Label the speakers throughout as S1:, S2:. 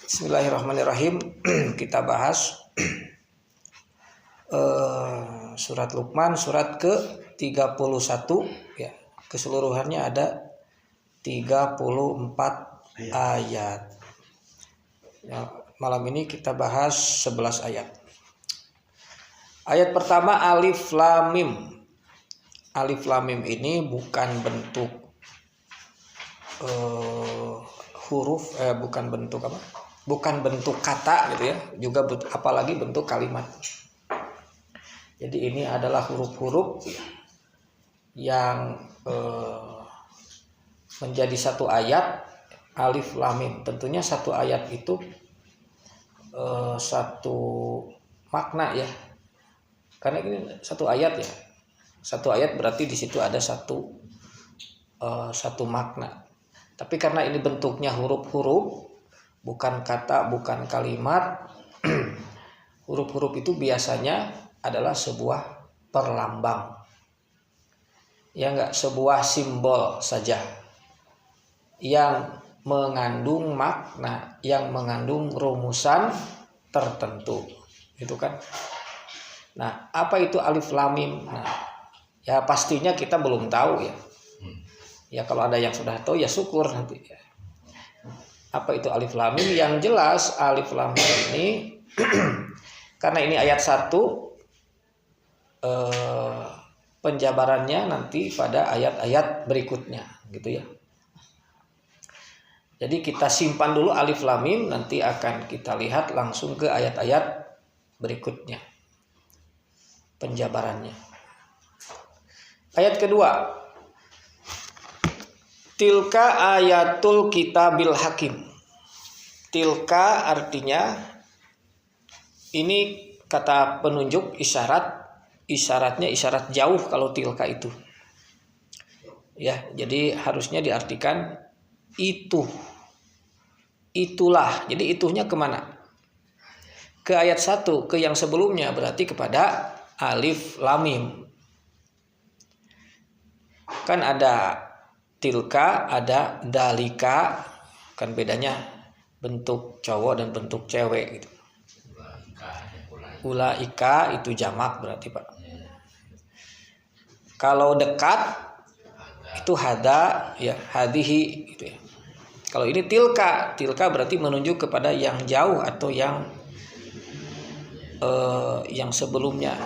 S1: Bismillahirrahmanirrahim. Kita bahas surat Luqman, surat ke-31 ya. Keseluruhannya ada 34 ayat. Ya, malam ini kita bahas 11 ayat. Ayat pertama alif lam mim. Alif lam mim ini bukan bentuk huruf, bukan bentuk apa? Bukan bentuk kata gitu ya, juga apalagi bentuk kalimat. Jadi ini adalah huruf-huruf yang menjadi satu ayat alif lam mim. Tentunya satu ayat itu satu makna ya. Karena ini satu ayat ya. Satu ayat berarti di situ ada satu makna. Tapi karena ini bentuknya huruf-huruf, bukan kata, bukan kalimat, huruf-huruf itu biasanya adalah sebuah perlambang. Ya enggak, sebuah simbol saja yang mengandung makna, yang mengandung rumusan tertentu. Itu kan. Nah, apa itu alif lam mim? Nah, ya pastinya kita belum tahu ya. Ya kalau ada yang sudah tahu ya syukur nanti ya. Apa itu alif lam mim? Yang jelas alif lam mim ini karena ini ayat 1, penjabarannya nanti pada ayat-ayat berikutnya gitu ya. Jadi kita simpan dulu alif lam mim, nanti akan kita lihat langsung ke ayat-ayat berikutnya penjabarannya. Ayat kedua, tilka ayatul kitabil hakim. Tilka artinya ini kata penunjuk isyaratnya isyarat jauh kalau tilka itu. Ya, jadi harusnya diartikan itu. Itulah. Jadi itunya kemana? Ke ayat 1, ke yang sebelumnya, berarti kepada alif lam mim. Kan ada tilka, ada dalika, kan bedanya bentuk cowok dan bentuk cewek gitu. Ulaika itu jamak berarti Pak. Kalau dekat itu hada ya, hadihi gitu ya. Kalau ini tilka berarti menunjuk kepada yang jauh atau yang sebelumnya.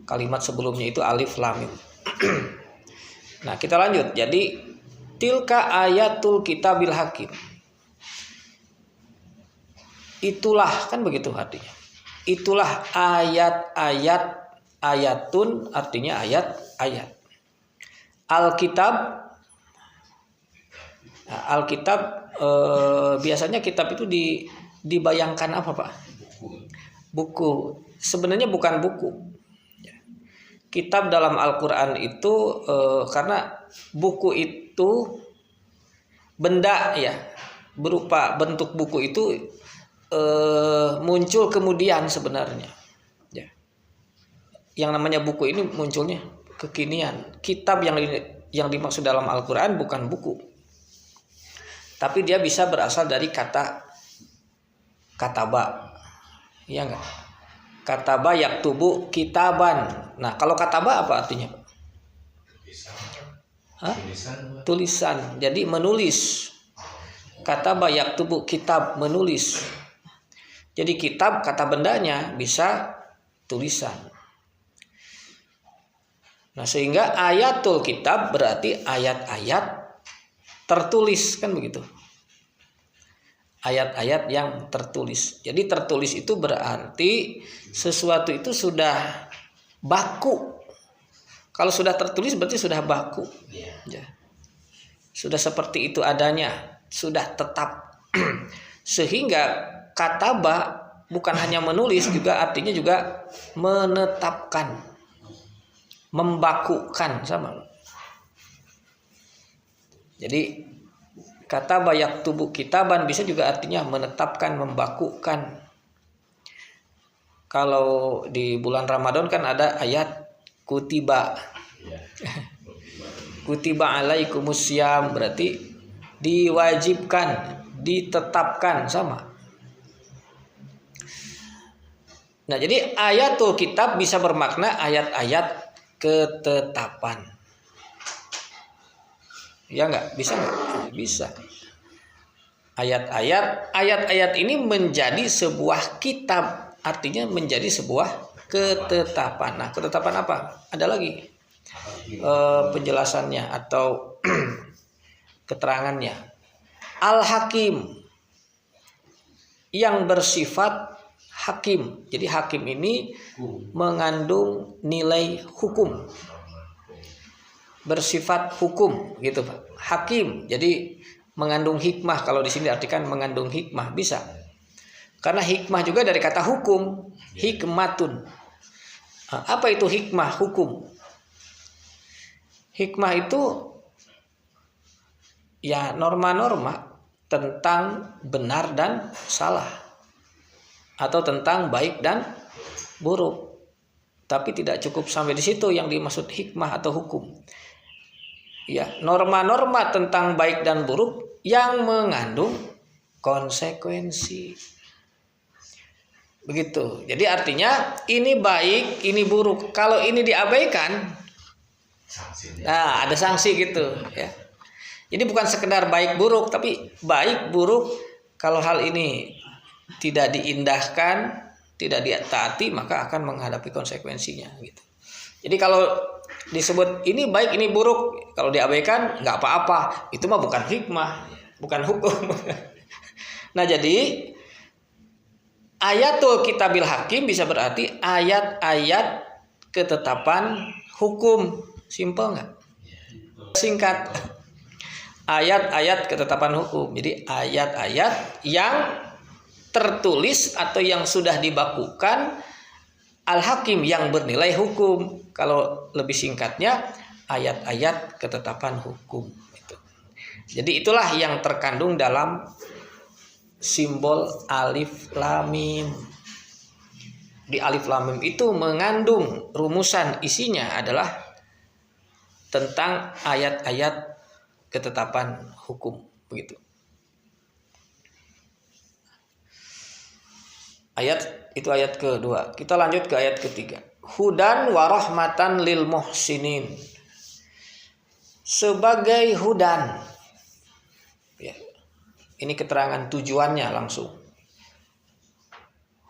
S1: Kalimat sebelumnya itu alif lam mim. Nah, kita lanjut. Jadi tilka ayatul kitabil hakim. Itulah, kan begitu artinya. Itulah ayat-ayat, ayatun artinya ayat-ayat. Alkitab. Nah, Alkitab biasanya kitab itu dibayangkan apa, Pak? Buku. Sebenarnya bukan buku. Kitab dalam Al-Quran itu karena buku itu benda ya, berupa bentuk buku itu muncul kemudian sebenarnya ya. Yang namanya buku ini munculnya kekinian. Kitab yang dimaksud dalam Al-Quran bukan buku, tapi dia bisa berasal dari kata kataba, ya enggak? Kataba yaktubu kitaban. Nah, kalau kataba apa artinya? Tulisan. Jadi menulis. Kataba yaktubu kitab, menulis. Jadi kitab kata bendanya bisa tulisan. Nah, sehingga ayatul kitab berarti ayat-ayat tertulis, kan begitu. Ayat-ayat yang tertulis. Jadi tertulis itu berarti sesuatu itu sudah baku. Kalau sudah tertulis berarti sudah baku. Ya. Sudah seperti itu adanya, sudah tetap. Sehingga kataba bukan hanya menulis, juga artinya juga menetapkan, membakukan sama. Jadi kata bayak tubuh kitaban bisa juga artinya menetapkan, membakukan. Kalau di bulan Ramadan kan ada ayat kutiba. Kutiba alaikumus syiyam berarti diwajibkan, ditetapkan sama. Nah, jadi ayatul kitab bisa bermakna ayat-ayat ketetapan. Ya enggak? Bisa enggak? Bisa. Ayat-ayat ini menjadi sebuah kitab, artinya menjadi sebuah ketetapan. Nah, ketetapan apa? Ada lagi penjelasannya atau keterangannya. Al-Hakim, yang bersifat hakim. Jadi hakim ini mengandung nilai hukum, bersifat hukum gitu Pak. Hakim jadi mengandung hikmah. Kalau di sini artikan mengandung hikmah bisa. Karena hikmah juga dari kata hukum, hikmatun. Apa itu hikmah, hukum? Hikmah itu ya norma-norma tentang benar dan salah, atau tentang baik dan buruk. Tapi tidak cukup sampai di situ yang dimaksud hikmah atau hukum. Ya, norma-norma tentang baik dan buruk yang mengandung konsekuensi. Begitu. Jadi artinya ini baik, ini buruk. Kalau ini diabaikan, nah ada sanksi gitu ya. Jadi bukan sekedar baik buruk, tapi baik buruk kalau hal ini tidak diindahkan, tidak ditaati, maka akan menghadapi konsekuensinya gitu. Jadi kalau disebut ini baik ini buruk, kalau diabaikan nggak apa-apa, itu mah bukan hikmah, bukan hukum. Nah, jadi ayatul kitabil hakim bisa berarti ayat-ayat ketetapan hukum. Simpel nggak? Singkat. Ayat-ayat ketetapan hukum. Jadi ayat-ayat yang tertulis atau yang sudah dibakukan al-hakim yang bernilai hukum. Kalau lebih singkatnya ayat-ayat ketetapan hukum itu. Jadi itulah yang terkandung dalam simbol alif lam mim. Di alif lam mim itu mengandung rumusan, isinya adalah tentang ayat-ayat ketetapan hukum begitu. Ayat itu ayat kedua. Kita lanjut ke ayat ketiga. Hudan wa rahmatan lil muhsinin. Sebagai hudan. Ya. Ini keterangan tujuannya langsung.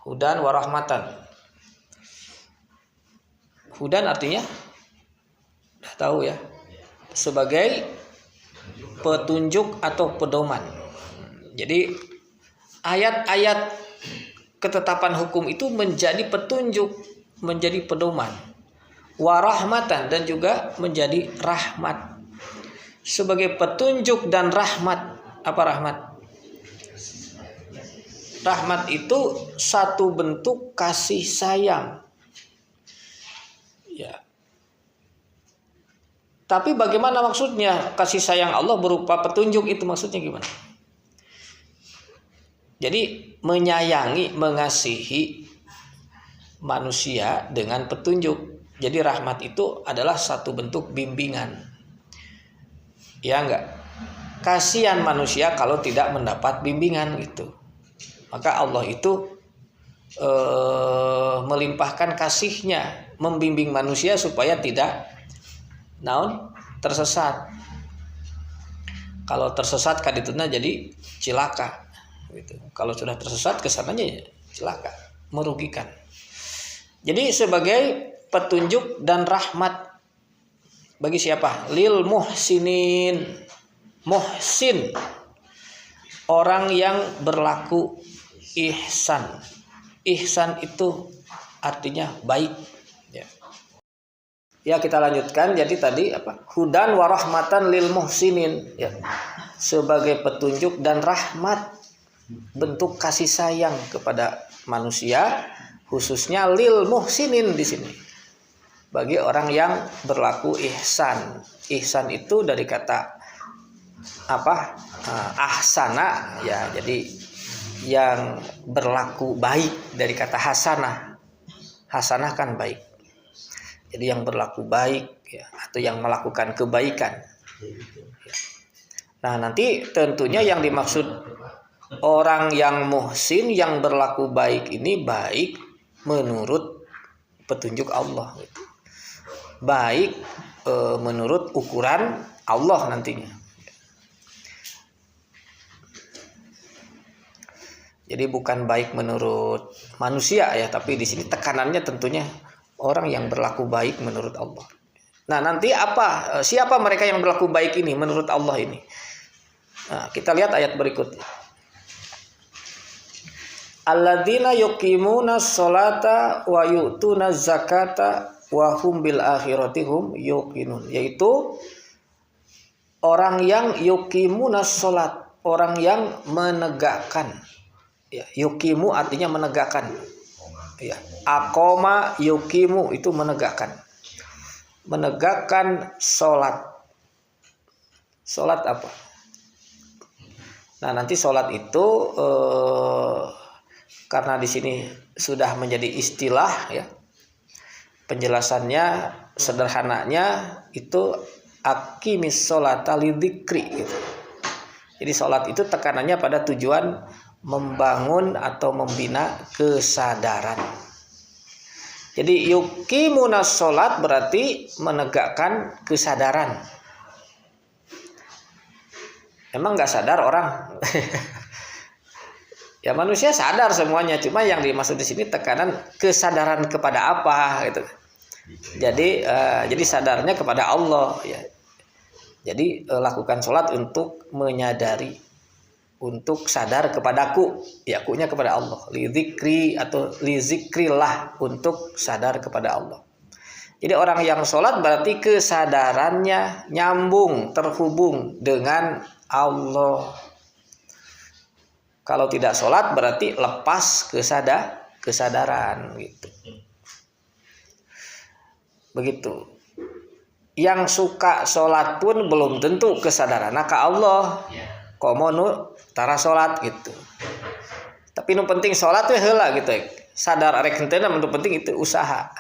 S1: Hudan wa rahmatan. Hudan artinya udah tahu ya. Sebagai petunjuk atau pedoman. Jadi ayat-ayat ketetapan hukum itu menjadi petunjuk, menjadi pedoman. Warahmatan, dan juga menjadi rahmat. Sebagai petunjuk dan rahmat. Apa rahmat? Rahmat itu satu bentuk kasih sayang. Ya. Tapi bagaimana maksudnya kasih sayang Allah berupa petunjuk, itu maksudnya gimana? Jadi menyayangi, mengasihi manusia dengan petunjuk. Jadi rahmat itu adalah satu bentuk bimbingan. Ya enggak? Kasihan manusia kalau tidak mendapat bimbingan gitu. Maka Allah itu melimpahkan kasihnya, membimbing manusia supaya tidak tersesat. Kalau tersesat kadituna jadi cilaka gitu. Kalau sudah tersesat kesananya celaka, merugikan. Jadi sebagai petunjuk dan rahmat bagi siapa? Lil muhsinin. Muhsin, orang yang berlaku ihsan. Ihsan itu artinya baik. Ya kita lanjutkan. Jadi tadi apa? Hudan wa rahmatan lil muhsinin. Ya. Sebagai petunjuk dan rahmat, bentuk kasih sayang kepada manusia, khususnya lil muhsinin di sini. Bagi orang yang berlaku ihsan. Ihsan itu dari kata apa? Ahsana, ya. Jadi yang berlaku baik dari kata hasanah. Hasanah kan baik. Jadi yang berlaku baik, ya, atau yang melakukan kebaikan. Nah, nanti tentunya yang dimaksud Orang yang muhsin, yang berlaku baik ini baik menurut petunjuk Allah gitu. Baik menurut ukuran Allah nantinya. Jadi bukan baik menurut manusia ya, tapi di sini tekanannya tentunya orang yang berlaku baik menurut Allah. Nah, nanti siapa mereka yang berlaku baik ini menurut Allah ini? Nah, kita lihat ayat berikutnya. Alladzina yuqimuna sholata wa yu'tuna zakata wa hum bil akhirati hum yuqinun, yaitu orang yang yuqimuna sholat, orang yang menegakkan. Ya, yuqimu artinya menegakkan. Ya, aqoma yuqimu itu menegakkan. Menegakkan sholat. Sholat apa? Nah, nanti sholat itu karena di sini sudah menjadi istilah ya. Penjelasannya sederhananya itu aqimis sholata lidzikri gitu. Jadi sholat itu tekanannya pada tujuan membangun atau membina kesadaran. Jadi yuqimunas sholat berarti menegakkan kesadaran. Emang nggak sadar orang? Ya manusia sadar semuanya, cuma yang dimaksud di sini tekanan kesadaran kepada apa gitu. Jadi sadarnya kepada Allah ya. Jadi lakukan sholat untuk menyadari, untuk sadar kepadaku, ya akunya kepada Allah, lidzikri atau lizikrillah, untuk sadar kepada Allah. Jadi orang yang sholat berarti kesadarannya nyambung, terhubung dengan Allah. Kalau tidak sholat berarti lepas kesadaran gitu. Begitu. Yang suka sholat pun belum tentu kesadaran ke Allah. Komo nu tara sholat gitu. Tapi nu penting sholat we heula gitu. Sadar arek henteu nu penting itu usaha.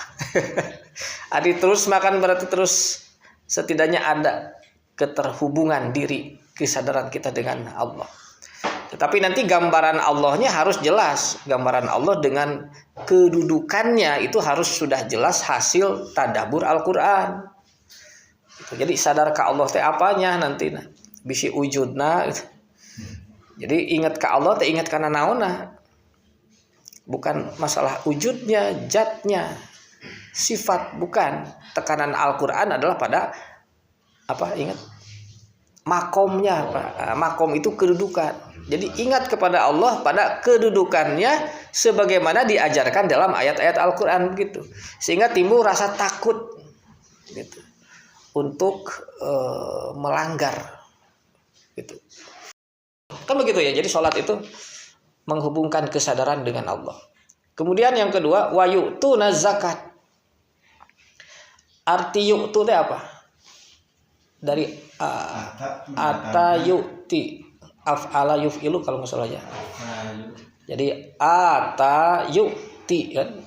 S1: Adi terus makan berarti terus setidaknya ada keterhubungan diri, kesadaran kita dengan Allah. Tetapi nanti gambaran Allahnya harus jelas. Gambaran Allah dengan kedudukannya itu harus sudah jelas hasil tadabbur Al-Qur'an. Jadi sadar ke Allah teh apanya nanti bisi wujudna gitu. Jadi ingat ke Allah teh ingat kana naonna. Bukan masalah wujudnya, zatnya, sifat, bukan. Tekanan Al-Qur'an adalah pada apa? Ingat makomnya, Pak. Makom itu kedudukan. Jadi ingat kepada Allah pada kedudukannya sebagaimana diajarkan dalam ayat-ayat Al-Qur'an begitu. Sehingga timbul rasa takut gitu. Untuk melanggar gitu. Kan begitu ya. Jadi sholat itu menghubungkan kesadaran dengan Allah. Kemudian yang kedua, wa yu'tuna zakat. Arti yu'tu itu apa? Dari ata yu'ti, af'ala yuf'ilu kalau nggak salah ya. Jadi ata yu'ti kan,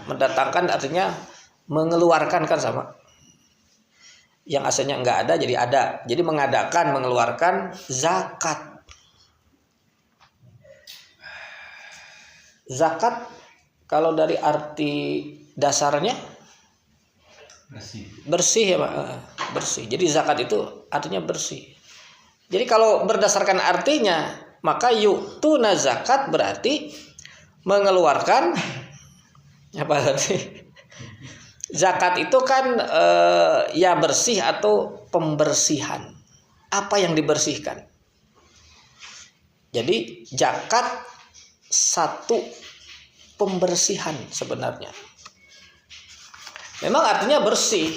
S1: mendatangkan artinya mengeluarkan kan sama. Yang asalnya nggak ada jadi ada. Jadi mengadakan, mengeluarkan zakat. Zakat kalau dari arti dasarnya bersih ya Pak. Bersih. Jadi zakat itu artinya bersih. Jadi kalau berdasarkan artinya maka yu'tuna zakat berarti mengeluarkan apa arti? Zakat itu kan ya bersih atau pembersihan. Apa yang dibersihkan? Jadi zakat satu pembersihan sebenarnya. Memang artinya bersih.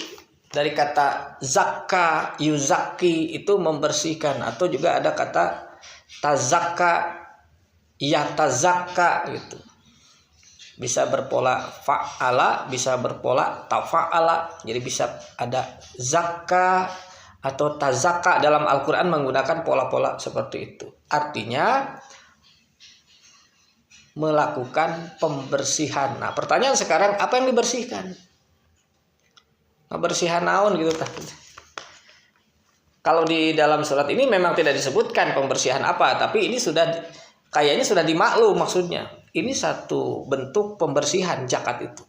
S1: Dari kata zakka, yuzaki itu membersihkan. Atau juga ada kata tazakka, yatazakka gitu. Bisa berpola fa'ala, bisa berpola tafa'ala. Jadi bisa ada zakka atau tazakka dalam Al-Quran menggunakan pola-pola seperti itu. Artinya melakukan pembersihan. Nah pertanyaan sekarang apa yang dibersihkan? Ngebersihan naon gitu. Kalau di dalam surat ini memang tidak disebutkan pembersihan apa, tapi ini kayaknya sudah dimaklum maksudnya. Ini satu bentuk pembersihan zakat itu.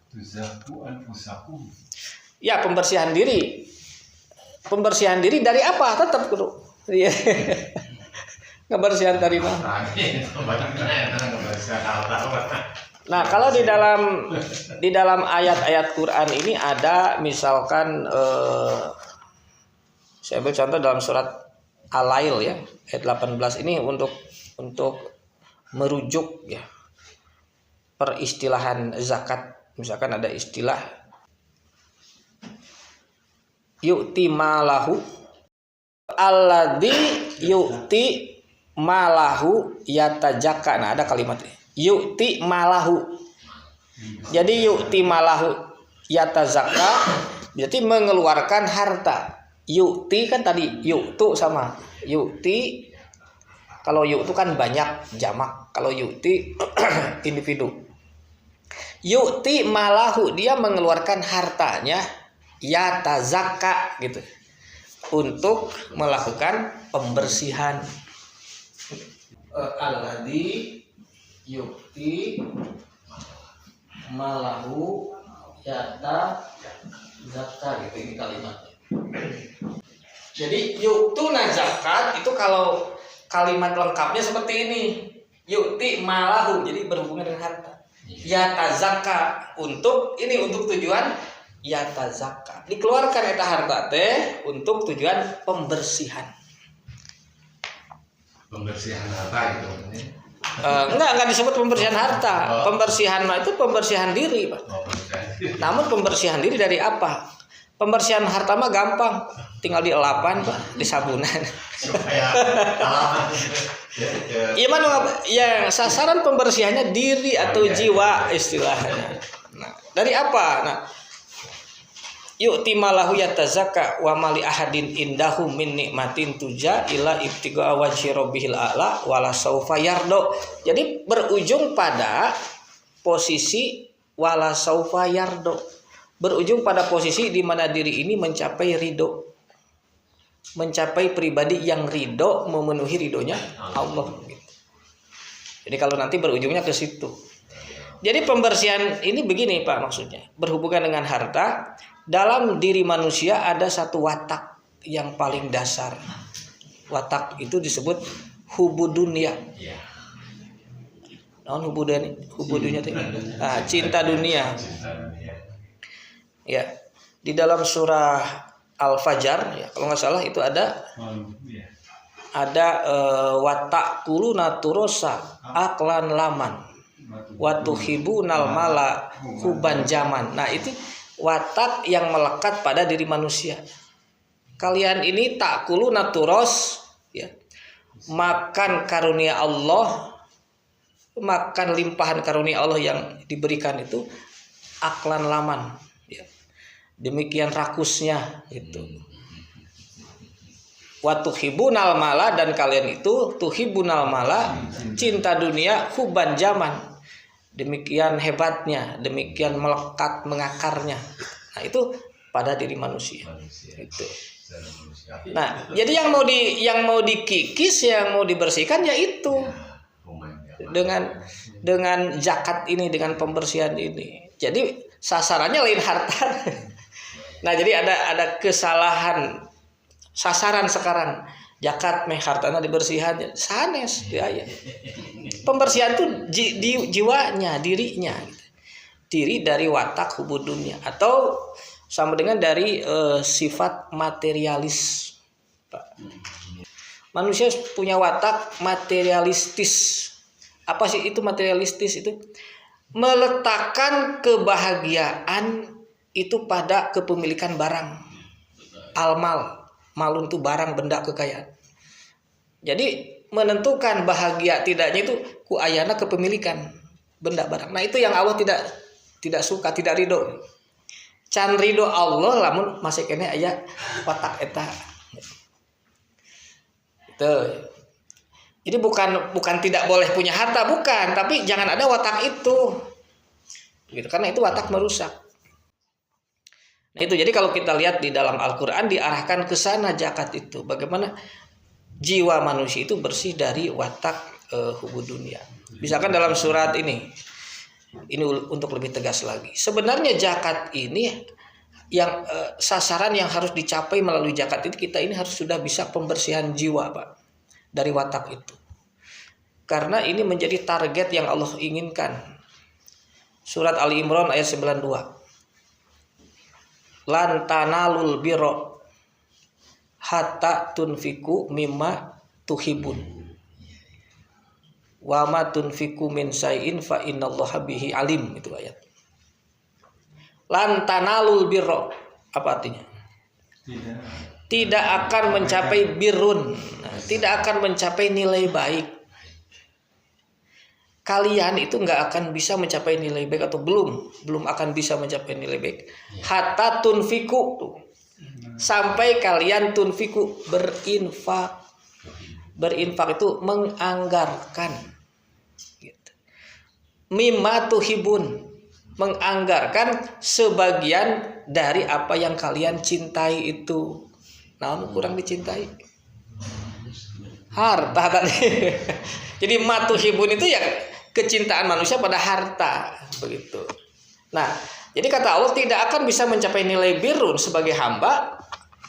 S1: Ya, pembersihan diri. Pembersihan diri dari apa? Tetap kudu. Iya. Kebersihan dari mana? Nah, kalau di dalam ayat-ayat Quran ini ada misalkan saya ambil contoh dalam surat Al-Lail ya, ayat 18 ini untuk merujuk ya peristilahan zakat. Misalkan ada istilah yu'ti malahu alladzi yu'ti malahu yatajaka. Nah, ada kalimat yu'ti malahu. Jadi yu'ti malahu yatazaka berarti mengeluarkan harta. Yu'ti kan tadi yu'tu sama yu'ti. Kalau yu'tu kan banyak jamak, kalau yu'ti individu. Yu'ti malahu dia mengeluarkan hartanya yatazaka gitu untuk melakukan pembersihan. Alladzi yu'ti malahu yatazaka gitu ini kalimatnya. Jadi yu'tuna zakat itu kalau kalimat lengkapnya seperti ini. Yu'ti malahu jadi berhubungan dengan harta. Yatazaka untuk tujuan yatazaka. Dikeluarkan eta harta teh untuk tujuan pembersihan.
S2: Pembersihan harta gitu.
S1: Enggak disebut pembersihan harta. Pembersihan itu pembersihan diri, Pak. Namun pembersihan diri dari apa? Pembersihan harta mah gampang, tinggal dielapan, Pak, di sabunan. Iya mana? Ya sasaran pembersihannya diri atau jiwa istilahnya. Nah, dari apa? Nah, yu'ti malahu yatazakka wa mali ahadin indahu min nikmatin tuja ila ibtiga wajhi rabbihil a'la wala saufa yardo. Jadi berujung pada posisi wala saufa yardo. Berujung pada posisi di mana diri ini mencapai ridho, mencapai pribadi yang ridho, memenuhi ridhonya Allah. Jadi kalau nanti berujungnya ke situ. Jadi pembersihan ini begini Pak maksudnya, berhubungan dengan harta. Dalam diri manusia ada satu watak yang paling dasar. Watak itu disebut hubudunya. Naon hubudunya itu? Cinta dunia. Ya, di dalam surah Al-Fajr ya, kalau nggak salah itu ada watak kulu naturosa aklan laman watuhibunal mala huban jaman. Nah itu watak yang melekat pada diri manusia. Kalian ini tak kulu naturos ya, makan karunia Allah, makan limpahan karunia Allah yang diberikan itu aklan laman. Demikian rakusnya itu. Wa tuhibunal mala dan kalian itu tuhibunal mala cinta dunia huban zaman. Demikian hebatnya, demikian melekat mengakarnya. Nah, itu pada diri manusia. Itu. Nah, jadi yang mau dikikis, yang mau dibersihkan ya itu. Dengan zakat ini, dengan pembersihan ini. Jadi sasarannya lain harta. Nah jadi ada kesalahan sasaran sekarang. Zakat meh hartana dibersihan sanes ya. Pembersihan tuh jiwanya, dirinya. Diri dari watak hubudunnya atau sama dengan dari sifat materialis. Manusia punya watak materialistis. Apa sih itu materialistis itu? Meletakkan kebahagiaan itu pada kepemilikan barang. Malun itu barang, benda, kekayaan. Jadi menentukan bahagia tidaknya itu ku ayana kepemilikan benda barang. Nah itu yang Allah tidak suka, tidak ridho. Can ridho Allah lamun masih kene aya watak eta. Itu. Jadi bukan tidak boleh punya harta, bukan, tapi jangan ada watak itu. Gitu, karena itu watak merusak. Itu jadi kalau kita lihat di dalam Al-Qur'an diarahkan ke sana zakat itu. Bagaimana jiwa manusia itu bersih dari watak hubud dunia. Misalkan dalam surat ini untuk lebih tegas lagi. Sebenarnya zakat ini yang sasaran yang harus dicapai melalui zakat itu, kita ini harus sudah bisa pembersihan jiwa, Pak, dari watak itu. Karena ini menjadi target yang Allah inginkan. Surat Ali Imran ayat 92. Lan tanalul birra hatta tunfiku mimma tuhibun. Wa ma tunfiku min syai'in fa innallaha bihi alim, itu ayat. Lan tanalul birra, apa artinya? Tidak akan mencapai birrun, tidak akan mencapai nilai baik. Kalian itu nggak akan bisa mencapai nilai baik, atau belum akan bisa mencapai nilai baik. Hatta tunfiku, sampai kalian tunfiku, berinfak. Berinfak itu menganggarkan. Gitu. Mimma tuhibun, menganggarkan sebagian dari apa yang kalian cintai itu. Namun kurang dicintai. Harta tadi. Jadi matuhibun itu ya kecintaan manusia pada harta, begitu. Nah, jadi kata Allah tidak akan bisa mencapai nilai birrun sebagai hamba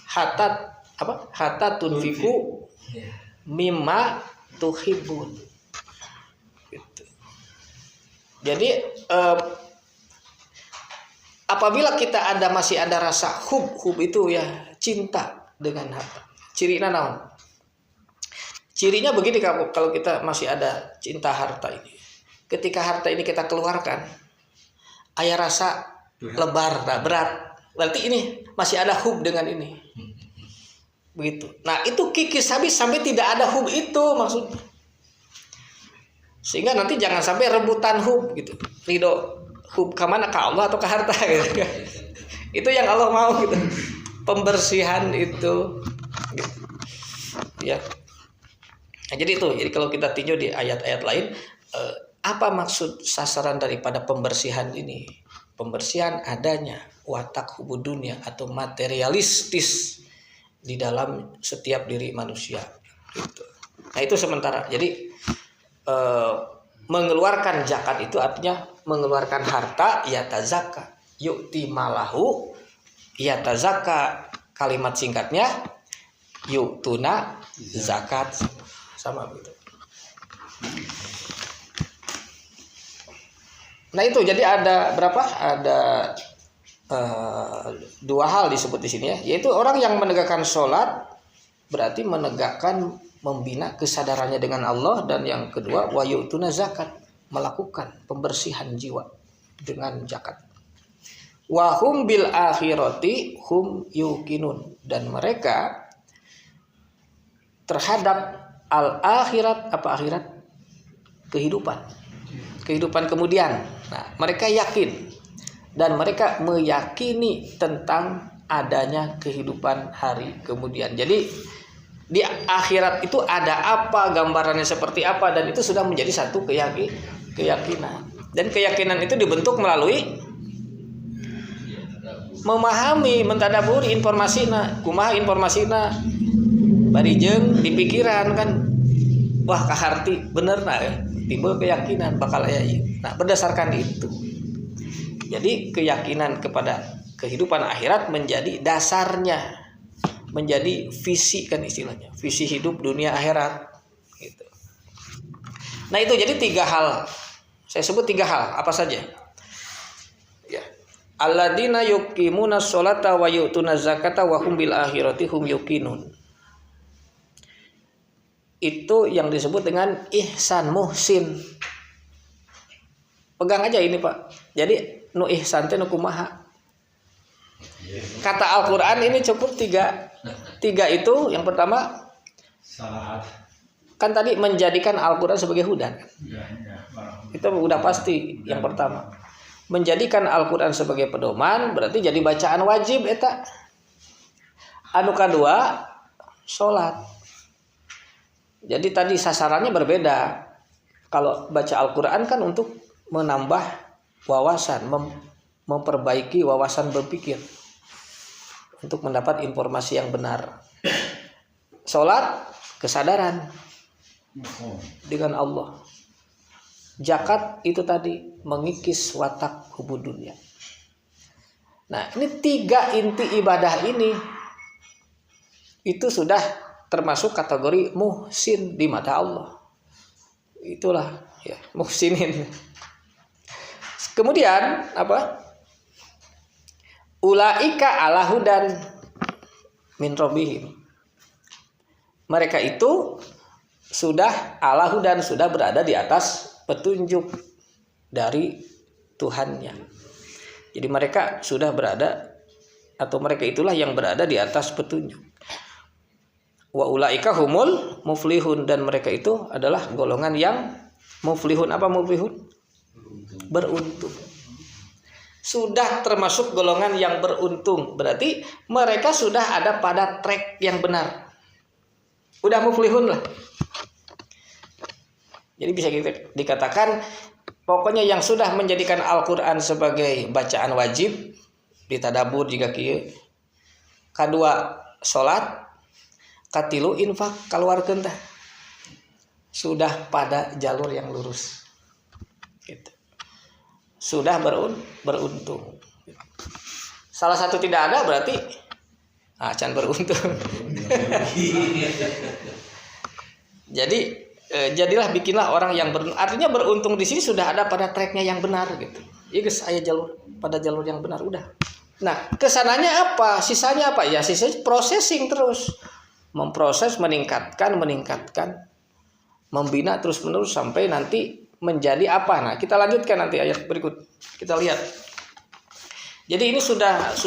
S1: hatta tunfiku mimma tuhibun. Gitu. Jadi apabila kita masih ada rasa hub itu ya cinta dengan harta. Cirina naon? Cirinya begini, kalau kita masih ada cinta harta ini. Ketika harta ini kita keluarkan, aya rasa lebar, berat. Berarti ini masih ada hub dengan ini. Begitu. Nah, itu kikis habis sampai tidak ada hub itu maksudnya. Sehingga nanti jangan sampai rebutan hub gitu. Ridho hub ke mana, ke Allah atau ke harta gitu. Itu yang Allah mau gitu. Pembersihan itu gitu. Ya. Nah, jadi kalau kita tinjau di ayat-ayat lain, apa maksud sasaran daripada pembersihan ini? Pembersihan adanya watak hubud dunia atau materialistis di dalam setiap diri manusia. Gitu. Nah, itu sementara. Jadi mengeluarkan zakat itu artinya mengeluarkan harta, yatazakka, yu'ti malahu, yatazakka, kalimat singkatnya yu'tuna zakat. Sama gitu. Nah, itu jadi ada berapa? Ada dua hal disebut di sini ya, yaitu orang yang menegakkan sholat berarti menegakkan, membina kesadarannya dengan Allah, dan yang kedua wa yu'tuna zakat, melakukan pembersihan jiwa dengan zakat. Wa hum bil akhirati hum yuqinun, dan mereka terhadap al-akhirat, apa akhirat? Kehidupan kemudian. Nah, mereka yakin dan mereka meyakini tentang adanya kehidupan hari kemudian. Jadi di akhirat itu ada apa, gambarannya seperti apa, dan itu sudah menjadi satu keyakinan. Dan keyakinan itu dibentuk melalui memahami, mentadaburi informasina, kumaha informasina, barijeng di pikiran kan, wah kaharti bener nah, timbul keyakinan bakal aya. Nah, berdasarkan itu, jadi keyakinan kepada kehidupan akhirat menjadi dasarnya, menjadi visi kan istilahnya, visi hidup dunia akhirat gitu. Nah, itu jadi 3 hal, saya sebut 3 hal, apa saja ya. Alladzina yuqimuna sholata wa yu'tuna zakata wa hum bil akhirati hum yuqinun. Itu yang disebut dengan ihsan muhsin. Pegang aja ini, Pak. Jadi nu ihsan teh nu kumaha. Kata Al-Qur'an ini cukup 3 itu. Yang pertama salat. Kan tadi menjadikan Al-Qur'an sebagai hudan. Itu udah pasti yang pertama. Menjadikan Al-Qur'an sebagai pedoman berarti jadi bacaan wajib eta. Anu kedua salat. Jadi tadi sasarannya berbeda. Kalau baca Al-Qur'an kan untuk menambah wawasan, memperbaiki wawasan berpikir. untuk mendapat informasi yang benar. Sholat kesadaran dengan Allah. Zakat itu tadi mengikis watak hubud dunia. Nah, ini 3 inti ibadah ini itu sudah termasuk kategori muhsin di mata Allah. Itulah ya, muhsinin. Kemudian apa? Ulaika ala hudan min rabbihim. Mereka itu sudah ala hudan, sudah berada di atas petunjuk dari Tuhannya. Jadi mereka sudah berada, atau mereka itulah yang berada di atas petunjuk. Wa ulaika humul muflihun, dan mereka itu adalah golongan yang muflihun. Apa muflihun? Beruntung. Sudah termasuk golongan yang beruntung. Berarti mereka sudah ada pada track yang benar. Udah muflihun lah. Jadi bisa dikatakan pokoknya yang sudah menjadikan Al-Quran sebagai bacaan wajib, ditadabur jika kieu. Kedua, sholat. Katilu infak keluarkeun teh. Sudah pada jalur yang lurus. Gitu. Sudah beruntung. Salah satu tidak ada berarti can beruntung. Jadi jadilah bikinlah orang yang beruntung. Artinya beruntung di sini sudah ada pada tracknya yang benar gitu. Iya guys, saya jalur pada jalur yang benar udah. Nah, kesananya apa? Sisanya apa? Ya sisanya processing terus. Memproses, meningkatkan, membina terus-menerus sampai nanti menjadi apa? Nah, kita lanjutkan nanti ayat berikut. Kita lihat. Jadi ini sudah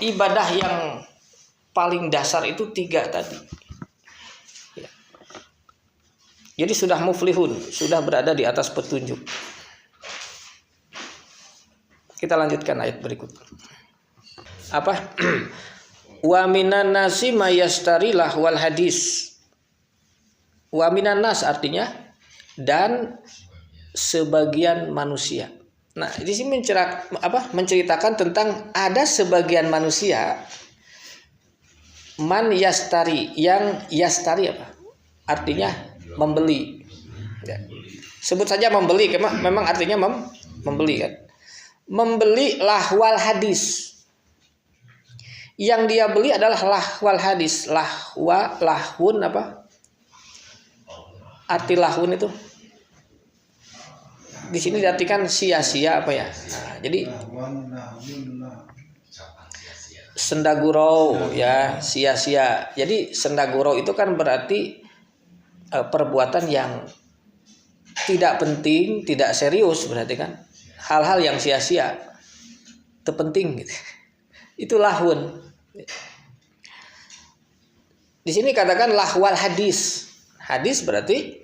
S1: ibadah yang paling dasar itu 3 tadi. Ya. Jadi sudah muflihun, sudah berada di atas petunjuk. Kita lanjutkan ayat berikut. Apa? Wa minan nasi mayastarilah wal hadis. Wa minan nas artinya dan sebagian manusia. Nah, di sini menceritakan tentang ada sebagian manusia man yastari, yang yastari apa? Artinya membeli. Ya. Sebut saja membeli, memang artinya membeli kan. Membeli lahwal hadis. Yang dia beli adalah lahwal hadis. Lahwun apa? Arti lahwun itu di sini diartikan sia-sia apa ya? Nah, jadi sendagurau ya, sia-sia. Jadi sendagurau itu kan berarti perbuatan yang tidak penting, tidak serius berarti kan. Hal-hal yang sia-sia, terpenting gitu. Itu lahwun. Di sini katakan lahwal hadis. Hadis berarti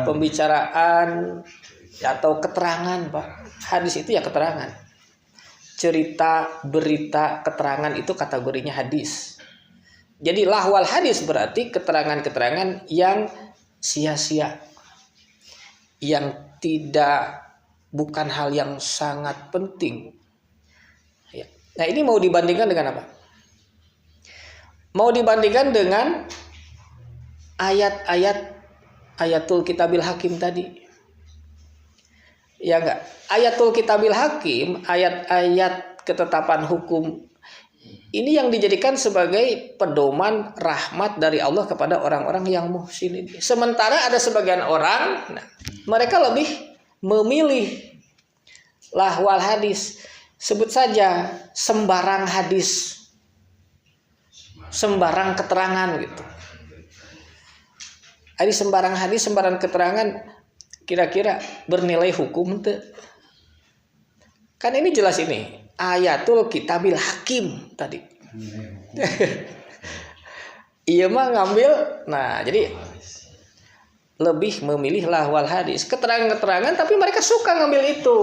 S1: pembicaraan atau keterangan, Pak. Hadis itu ya keterangan. Cerita, berita, keterangan itu kategorinya hadis. Jadi lahwal hadis berarti keterangan-keterangan yang sia-sia. Yang bukan hal yang sangat penting. Ya. Nah, ini mau dibandingkan dengan apa? Mau dibandingkan dengan ayatul kitabil hakim tadi. Ya enggak? Ayatul kitabil hakim, ayat-ayat ketetapan hukum ini yang dijadikan sebagai pedoman rahmat dari Allah kepada orang-orang yang muhsin ini. Sementara ada sebagian orang, mereka lebih memilih lahwal hadis. Sebut saja sembarang hadis, sembarang keterangan gitu. Ada sembarang hadis, sembarang keterangan kira-kira bernilai hukum tuh. Kan ini jelas ini ayatul kitabil hakim tadi. Iya mah ngambil. Nah, jadi lebih memilih lahwal hadis, keterangan-keterangan, tapi mereka suka ngambil itu.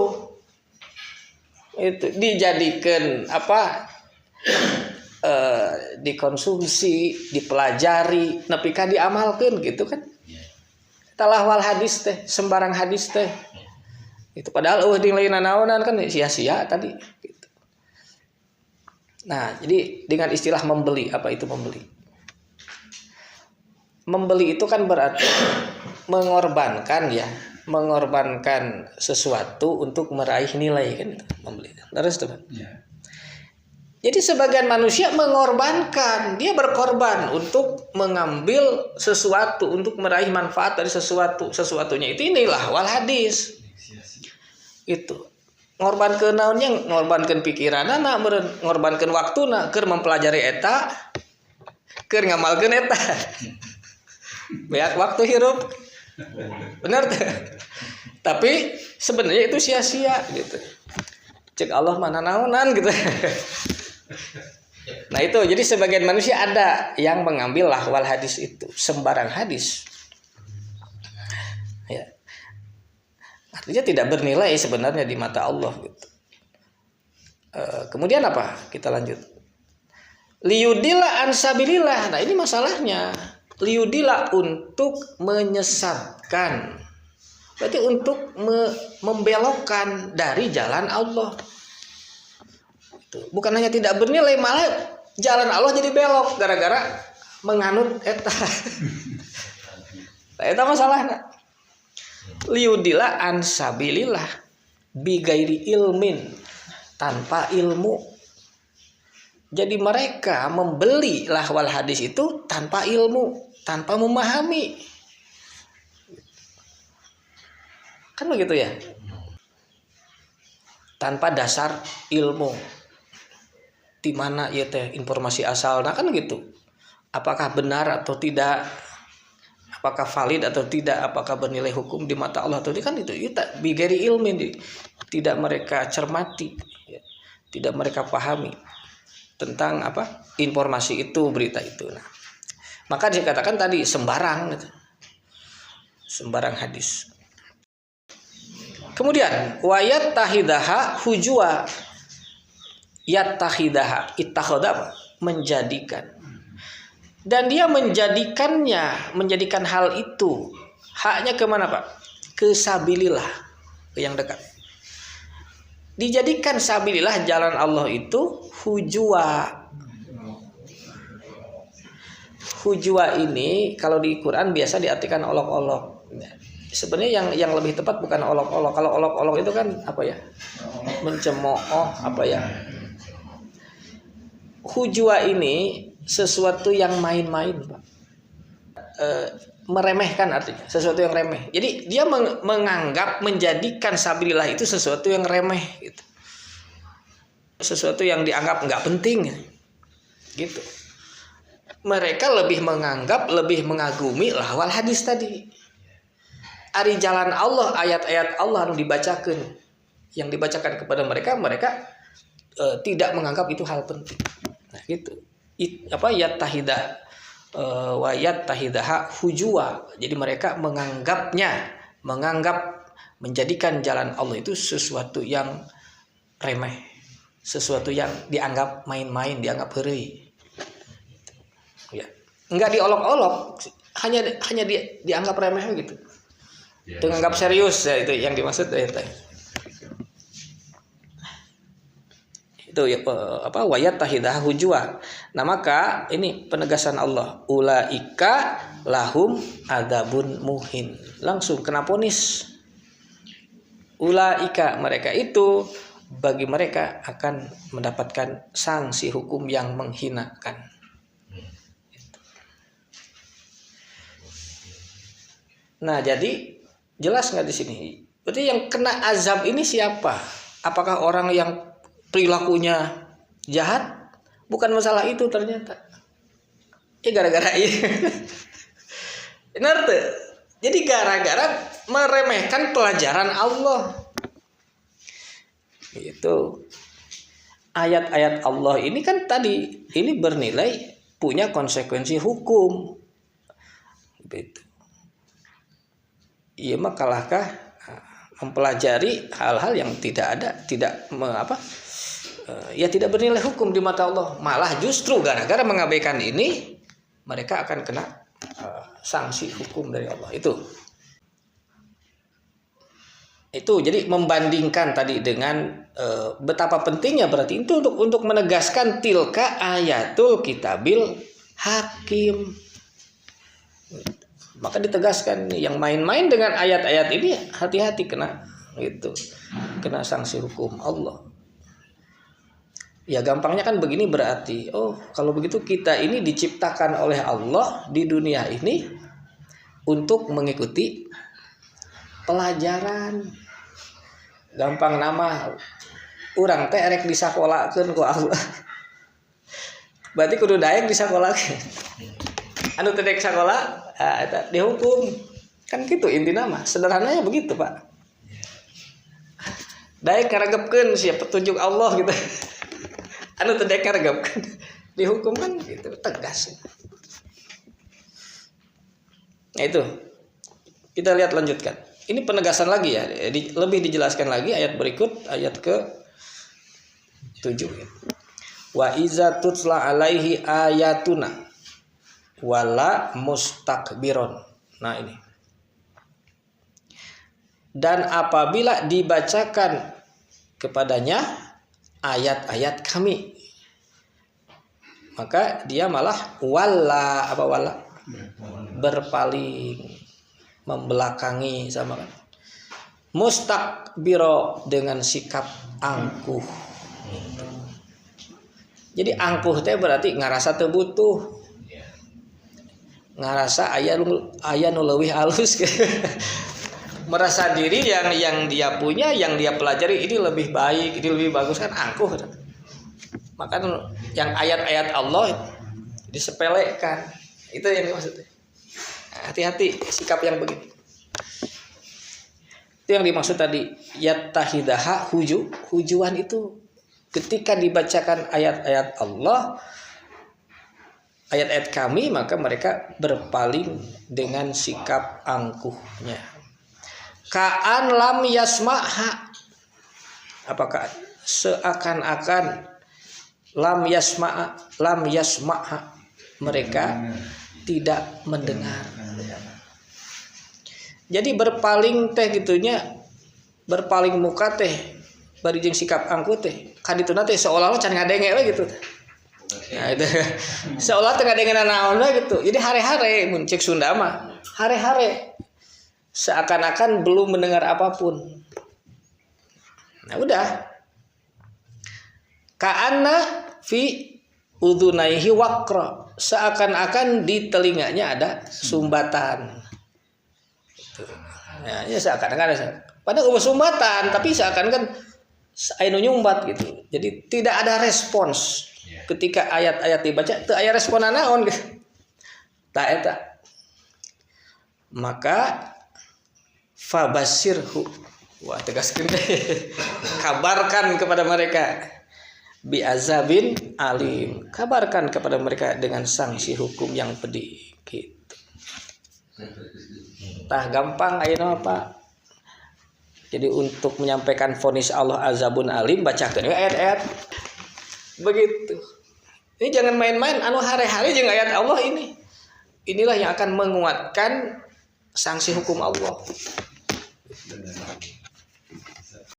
S1: Itu dijadikan apa? Dikonsumsi, dipelajari, nepi ka diamalkeun gitu kan. Talahwal hadis teh, sembarang hadis teh Itu padahal nilai nanaonan kan sia-sia tadi gitu. Nah, jadi dengan istilah membeli, apa itu membeli? Membeli itu kan berarti mengorbankan ya, mengorbankan sesuatu untuk meraih nilai kan itu membeli. Terus teman.
S2: Ya.
S1: Jadi sebagian manusia mengorbankan, dia berkorban untuk mengambil sesuatu, untuk meraih manfaat dari sesuatu. Sesuatunya itu inilah wal hadis. Itu. Ngorbankeun naonnya, ngorbankeun pikiranna, ngorbankeun waktuna keur mempelajari eta, keur ngamalkeun eta. Beak waktu hirup. Benar tuh. Tapi sebenarnya itu sia-sia gitu. Cek Allah mana naonan gitu. Nah itu, jadi sebagian manusia ada yang mengambil lahwal hadis itu, sembarang hadis. Ya. Artinya tidak bernilai sebenarnya di mata Allah gitu. Kemudian apa? Kita lanjut. Liyudila ansabilillah. Nah ini masalahnya. Liyudila untuk menyesatkan. Berarti untuk membelokkan dari jalan Allah. Bukan hanya tidak bernilai, malah jalan Allah jadi belok gara-gara menganut eta. Nah, eta masalahna. Liudila ansabilillah bigairi ilmin, tanpa ilmu. Jadi mereka membeli lahwal hadis itu tanpa ilmu, tanpa memahami. Kan begitu ya? Tanpa dasar ilmu. Di mana ya teh informasi asalnya kan gitu. Apakah benar atau tidak? Apakah valid atau tidak? Apakah bernilai hukum di mata Allah atau tidak? Kan itu bigari ilmin, tidak mereka cermati, ya. Tidak mereka pahami tentang apa informasi itu, berita itu. Nah, maka dikatakan tadi sembarang gitu. Sembarang hadis. Kemudian wayat tahidaha hujua. Yattahidaha, ittakhadha, menjadikan. Dan dia menjadikan hal itu haknya kemana Pak? Ke sabilillah, ke yang dekat. Dijadikan sabilillah, jalan Allah itu hujwa. Hujwa ini kalau di Quran biasa diartikan olok-olok. Sebenarnya yang lebih tepat bukan olok-olok. Kalau olok-olok itu kan apa ya? Mencemooh apa ya? Hujwa ini sesuatu yang main-main, Pak. Meremehkan artinya, sesuatu yang remeh. Jadi dia menganggap, menjadikan sabilillah itu sesuatu yang remeh gitu. Sesuatu yang dianggap nggak penting gitu. Mereka lebih menganggap, lebih mengagumi lahwal hadis tadi. Ari jalan Allah, ayat-ayat Allah yang dibacakan, yang dibacakan kepada mereka tidak menganggap itu hal penting. Nah, gitu. Yattahidah wa yattahidaha hujwa. Jadi mereka menganggap menjadikan jalan Allah itu sesuatu yang remeh, sesuatu yang dianggap main-main, dianggap heureuy. Ya. Enggak diolok-olok, hanya dianggap remeh gitu.
S2: Ya,
S1: Dianggap serius ya, itu yang dimaksud ya. Itu ya wayat tahidah hujwa. Nah maka ini penegasan Allah, ulaika lahum adzabun muhin. Langsung kena vonis. Ulaika, mereka itu bagi mereka akan mendapatkan sanksi hukum yang menghinakan. Nah jadi jelas nggak di sini? Berarti yang kena azab ini siapa? Apakah orang yang perilakunya jahat? Bukan masalah itu ternyata. Gara-gara ini. Benar tuh. Jadi gara-gara meremehkan pelajaran Allah. Itu ayat-ayat Allah ini kan tadi ini bernilai punya konsekuensi hukum. Begitu. Iya makalahkah mempelajari hal-hal yang tidak tidak bernilai hukum di mata Allah, malah justru gara-gara mengabaikan ini mereka akan kena sanksi hukum dari Allah itu. Itu jadi membandingkan tadi dengan betapa pentingnya berarti itu untuk menegaskan tilka ayatul kitabil hakim. Maka ditegaskan yang main-main dengan ayat-ayat ini hati-hati kena sanksi hukum Allah. Ya gampangnya kan begini berarti, oh kalau begitu kita ini diciptakan oleh Allah di dunia ini untuk mengikuti pelajaran. Gampang nama urang teh erek disakolakeun ku Allah. Berarti kudu daek disakolakeun. Anu teu daek sakola, eta dihukum. Kan gitu intina mah. Sederhananya begitu, Pak. Daek karegepkeun sia petunjuk Allah gitu. Anu teu daek karegepkeun dihukum kan gitu, tegas. Nah itu. Kita lihat lanjutkan. Ini penegasan lagi ya, lebih dijelaskan lagi ayat berikut, ayat ke-7 ya. Wa iza tutla alaihi ayatuna wala mustakbiron. Nah ini. Dan apabila dibacakan kepadanya ayat-ayat kami, maka dia malah wala berpaling, membelakangi sama kan. Mustakbiro dengan sikap angkuh. Jadi angkuh teh berarti ngarasa teu butuh. Ngarasa aya nu leuwih alus. Merasa diri yang dia punya, yang dia pelajari ini lebih baik, ini lebih bagus kan angkuh. Maka yang ayat-ayat Allah disepelekan. Itu yang dimaksudnya. Hati-hati sikap yang begitu. Itu yang dimaksud tadi yattahidaha hujuan itu ketika dibacakan ayat-ayat Allah, ayat-ayat kami, maka mereka berpaling dengan sikap angkuhnya. Ka'an lam yasma'ha. Apakah seakan-akan lam yasma'ha mereka tidak mendengar. Jadi berpaling teh gitunya, berpaling muka teh bari jeung sikap angkuh teh kadituna teh seolah-olah can ngadenge we gitu. Nah itu seolah teh ngadenge naon we gitu. Jadi hare-hare mun cek Sunda mah, hare-hare seakan-akan belum mendengar apapun. Nah udah. Ka'anna fi udhunaihi waqra, seakan-akan di telinganya ada sumbatan. Nah, ya seakan-akan ada. Padahal sumbatan, tapi seakan-akan anu nyumbat gitu. Jadi tidak ada respons ketika ayat-ayat dibaca, teu aya respon naon gitu. Ta eta. Maka fabasirhu, wah tegaskeun kabarkan kepada mereka bi azabin alim, kabarkan kepada mereka dengan sanksi hukum yang pedih gitu. Tah gampang ayeuna Pak. Jadi untuk menyampaikan vonis Allah azabun alim, bacakeun ayat-ayat begitu. Ini jangan main-main anu hare-hare jeung ayat Allah ini. Inilah yang akan menguatkan sanksi hukum Allah.